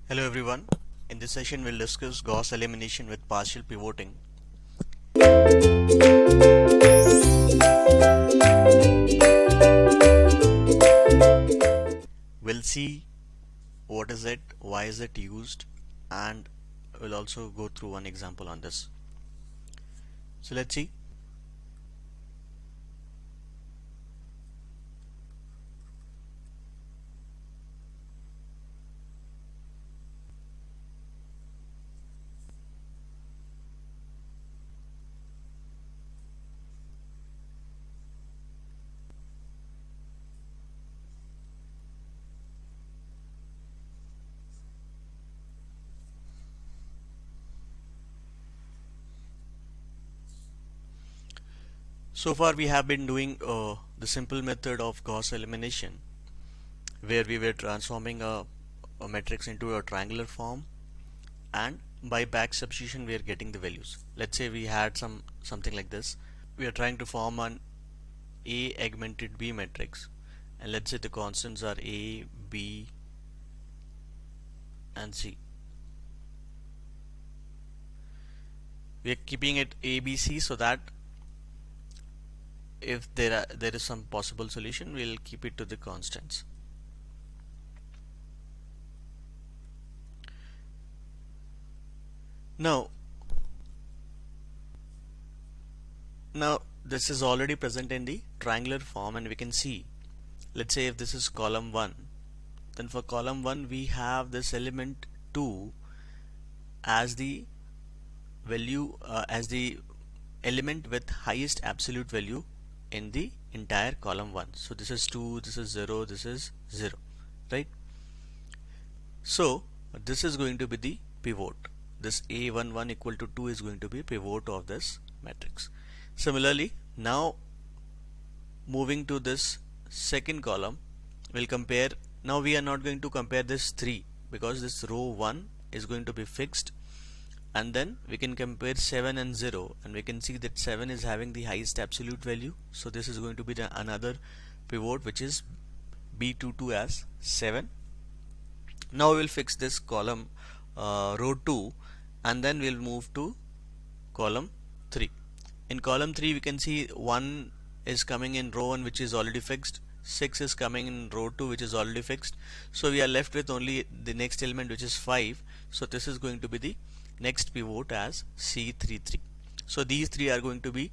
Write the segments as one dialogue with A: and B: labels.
A: Hello everyone. In this session we'll discuss Gauss elimination with partial pivoting. We'll see what is it, why is it used, and we'll also go through one example on this. So let's see. So far we have been doing the simple method of Gauss elimination where we were transforming a matrix into a triangular form, and by back substitution we are getting the values. Let's say we had something like this. We are trying to form an A augmented B matrix, and let's say the constants are A, B and C. We are keeping it A, B, C so that if there is some possible solution, we'll keep it to the constants. Now this is already present in the triangular form, and we can see, let's say if this is column 1, then for column 1 we have this element 2 as the value as the element with highest absolute value in the entire column 1. So this is 2, this is 0, this is 0, right? So this is going to be the pivot. This A11 equal to 2 is going to be pivot of this matrix. Similarly, now moving to this second column, we'll compare. Now we are not going to compare this 3 because this row 1 is going to be fixed, and then we can compare 7 and 0, and we can see that 7 is having the highest absolute value, so this is going to be another pivot, which is B22 as 7. Now we will fix this column row 2, and then we'll move to column 3. In column 3 we can see 1 is coming in row 1, which is already fixed. 6 is coming in row 2, which is already fixed. So we are left with only the next element, which is 5. So this is going to be the next pivot as C33. So these three are going to be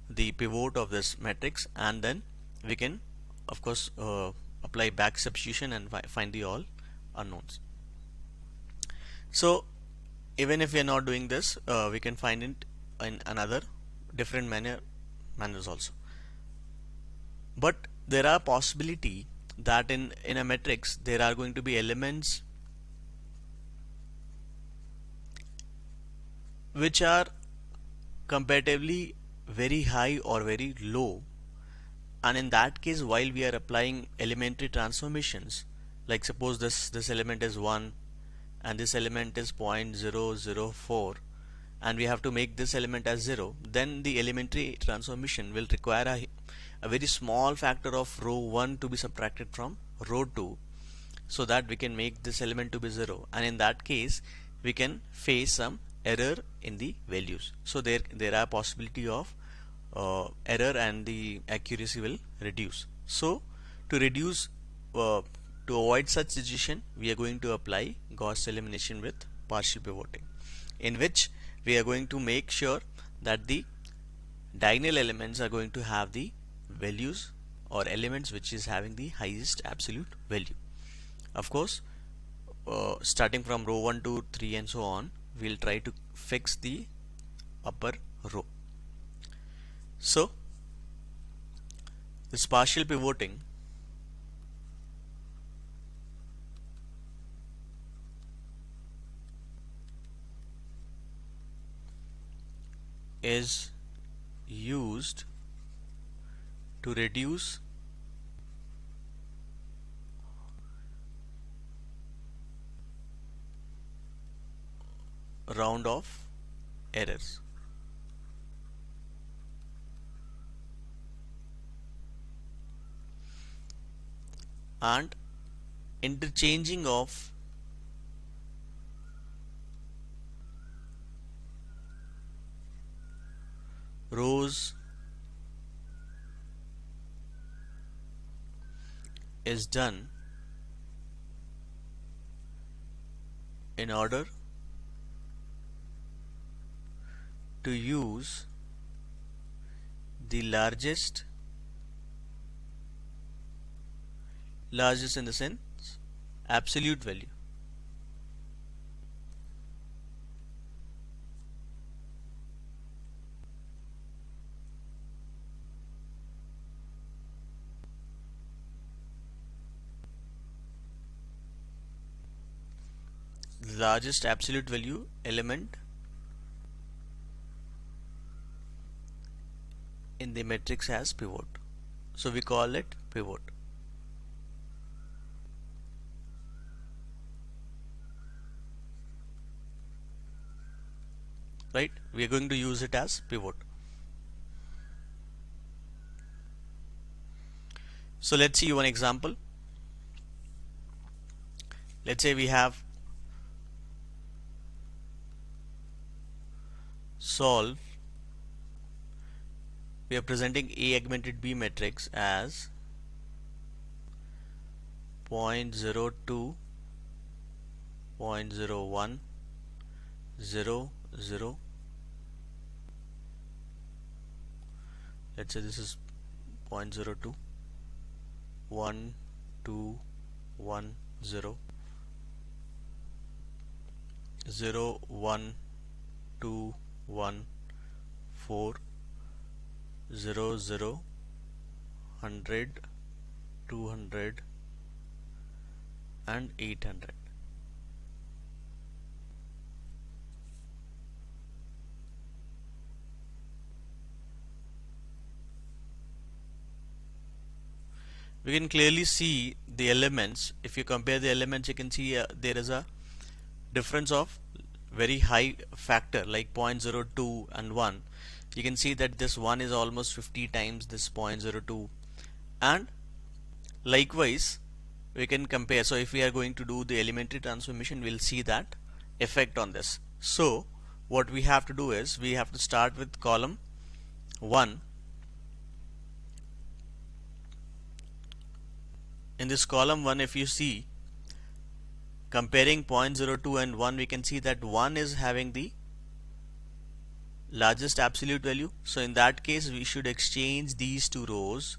A: the pivot of this matrix, and then we can of course apply back substitution and find the all unknowns. So even if we are not doing this, we can find it in another different manners also. But there are possibility that in a matrix there are going to be elements which are comparatively very high or very low, and in that case, while we are applying elementary transformations, like suppose this element is 1 and this element is 0.004, and we have to make this element as 0, then the elementary transformation will require a very small factor of row 1 to be subtracted from row 2, so that we can make this element to be 0, and in that case we can face some error in the values. So there are possibility of error, and the accuracy will reduce. So to reduce to avoid such situation, we are going to apply Gauss elimination with partial pivoting, in which we are going to make sure that the diagonal elements are going to have the values or elements which is having the highest absolute value. Of course, starting from row 1 to 3 and so on, we'll try to fix the upper row. So this partial pivoting is used to reduce round of errors. And interchanging of rows is done in order to use the largest in the sense absolute value. The largest absolute value element in the matrix has pivot, so we call it pivot. Right, we are going to use it as pivot. So let's see one example. Let's say we have solve, we are presenting A augmented B matrix as 0.02, 0.01, 0, 0. Let's say this is 0.02, 1, 2, 1, 0, 0, 1, 2, 1, 4, 0, 0, 100, 200 and 800. We can clearly see the elements. If you compare the elements, you can see there is a difference of very high factor like 0.02 and 1. You can see that this 1 is almost 50 times this 0.02, and likewise we can compare. So if we are going to do the elementary transformation, we'll see that effect on this. So what we have to do is we have to start with column 1. In this column 1, if you see, comparing 0.02 and 1, we can see that 1 is having the largest absolute value. So in that case, we should exchange these two rows,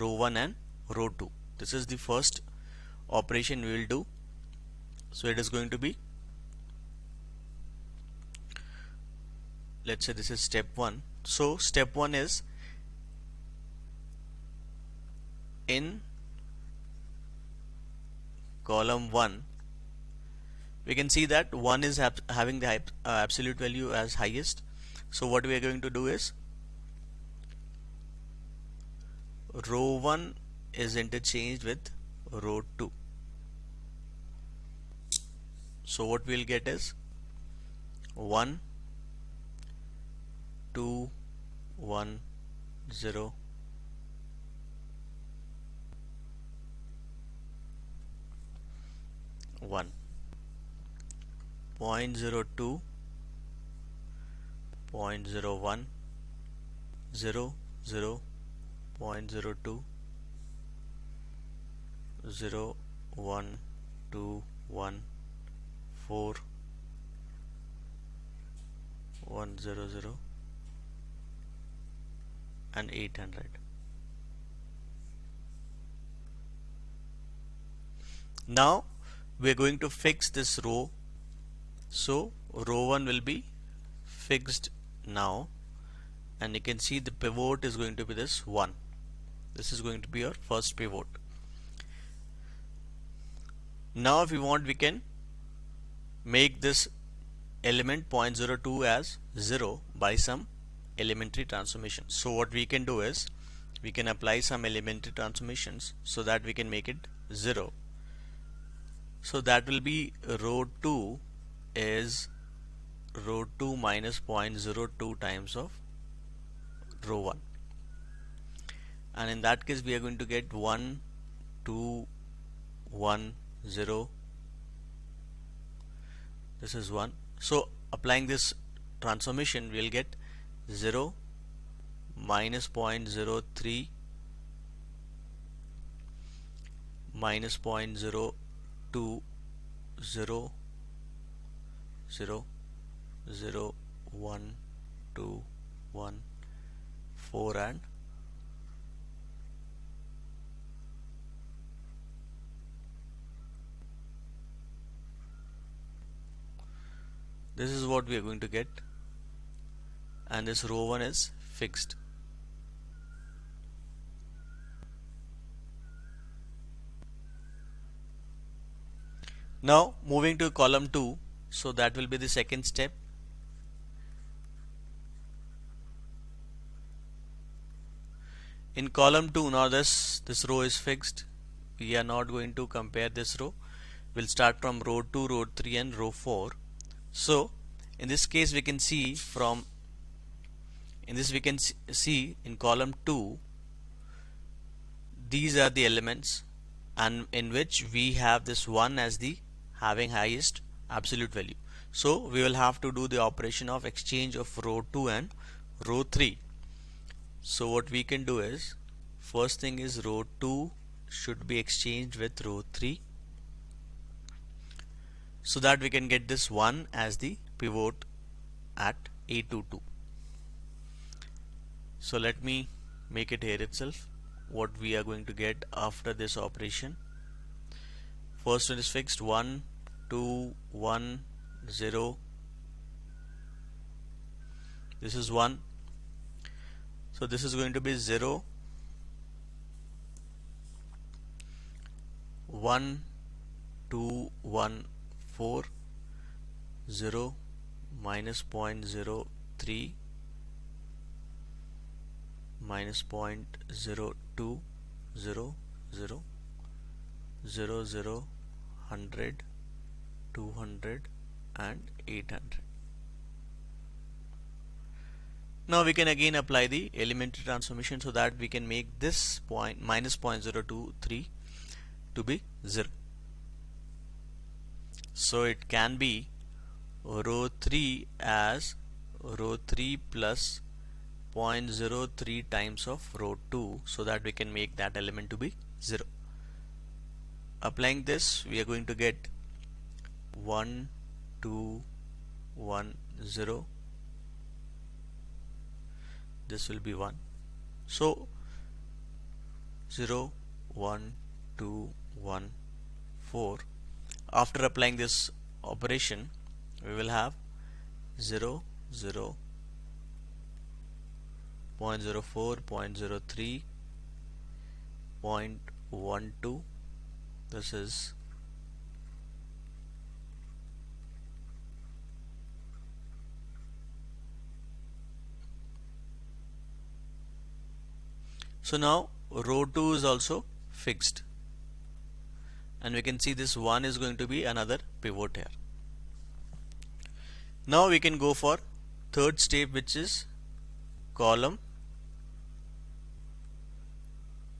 A: row 1 and row 2. This is the first operation we will do. So it is going to be, let's say this is step 1. So step 1 is, in column 1, we can see that 1 is having the absolute value as highest. So what we are going to do is, row 1 is interchanged with row 2. So what we'll get is 1, 2, 1, 0, 1, 0.02, 0.01, 0, 0, 0.02, 0, 1, 2, 1, 4, 1, 0, 0 and 800. Now we are going to fix this row. So row 1 will be fixed now, and you can see the pivot is going to be this 1. This is going to be your first pivot. Now if we want, we can make this element 0.02 as 0 by some elementary transformation. So what we can do is, we can apply some elementary transformations so that we can make it 0. So that will be row 2 is row 2 minus 0.02 times of row 1, and in that case we are going to get 1, 2, 1, 0. This is 1. So applying this transformation, we will get 0, minus 0.03 minus 0.02 0 0 0 1 2 1 4 and this is what we are going to get, and this row 1 is fixed. Now moving to column 2, so that will be the second step. In column 2, now this row is fixed. We are not going to compare this row. We'll start from row 2, row 3 and row 4. So in this case we can see in column 2 these are the elements, and in which we have this 1 as the having highest absolute value. So we will have to do the operation of exchange of row 2 and row 3. So what we can do is, first thing is row 2 should be exchanged with row 3, so that we can get this 1 as the pivot at A22. So let me make it here itself, what we are going to get after this operation. First one is fixed, 1 2 1 0. This is 1, so this is going to be 0 1 2 1 4 0 minus 0.03 minus 0.02 0 0 0 0 100 200 and 800. Now we can again apply the elementary transformation, so that we can make this point minus 0.023 to be 0. So it can be row 3 as row 3 plus 0.03 times of row 2, so that we can make that element to be 0. Applying this, we are going to get 1 2 1 0. This will be 1. So 0 1 2 1 4. After applying this operation, we will have 0 0 0.04 0.03 0.12. This is so now row 2 is also fixed, and we can see this 1 is going to be another pivot here. Now we can go for third step, which is column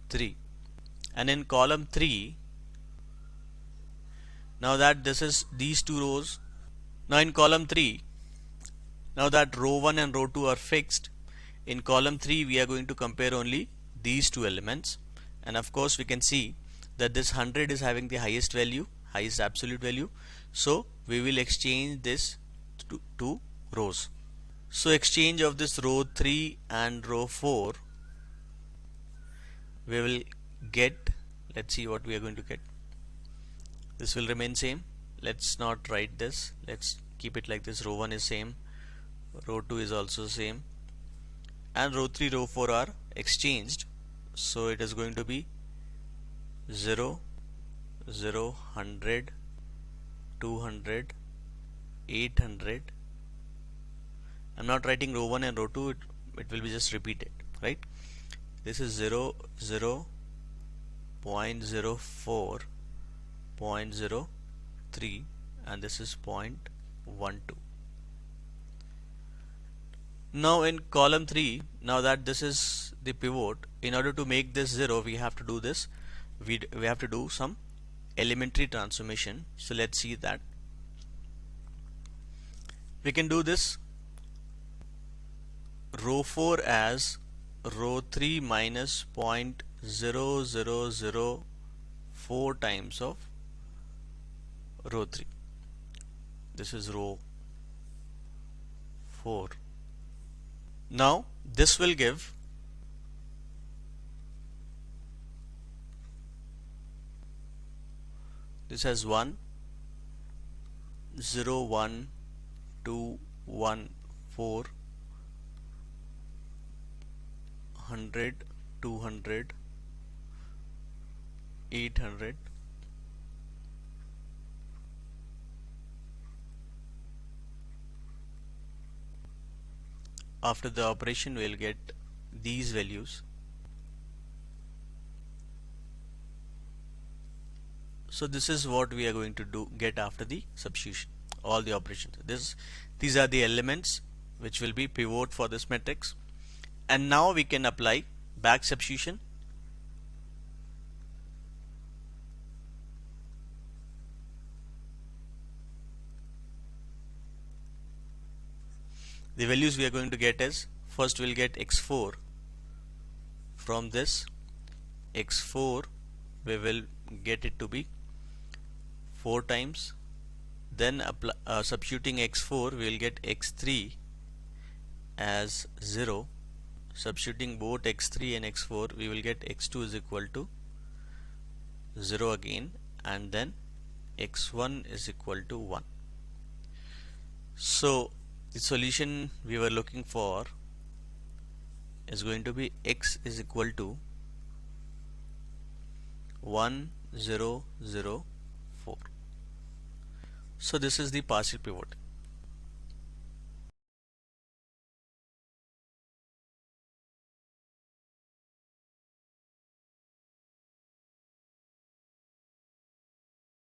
A: 3, and in column 3, now that this is these two rows, now in column 3, now that row 1 and row 2 are fixed, in column 3 we are going to compare only these two elements, and of course we can see that this 100 is having the highest value, highest absolute value, so we will exchange this to two rows. So exchange of this row 3 and row 4, we will get, let's see what we are going to get. This will remain same. Let's not write this, let's keep it like this. Row 1 is same, row 2 is also same, and row 3 row 4 are exchanged, so it is going to be 0 0 100 200 800. I'm not writing row 1 and row 2, it will be just repeated, right? This is 0 0 0.04 0.03, and this is 0.12. Now in column 3, now that this is the pivot, in order to make this 0, we have to do this, we have to do some elementary transformation. So let's see that. We can do this row 4 as row 3 minus 0.0004 times of row 3. This is row 4. Now this will give this has 1 0 1 2 1 4 100 200 800 after the operation we'll get these values. So this is what we are going to get after the substitution, all the operations. These are the elements which will be pivot for this matrix, and now we can apply back substitution. The values we are going to get is, first we'll get x4. From this x4 we will get it to be 4 times, then substituting x4 we will get x3 as 0. Substituting both x3 and x4 we will get x2 is equal to 0 again, and then x1 is equal to 1. So the solution we were looking for is going to be x is equal to 1004. So this is the partial pivot.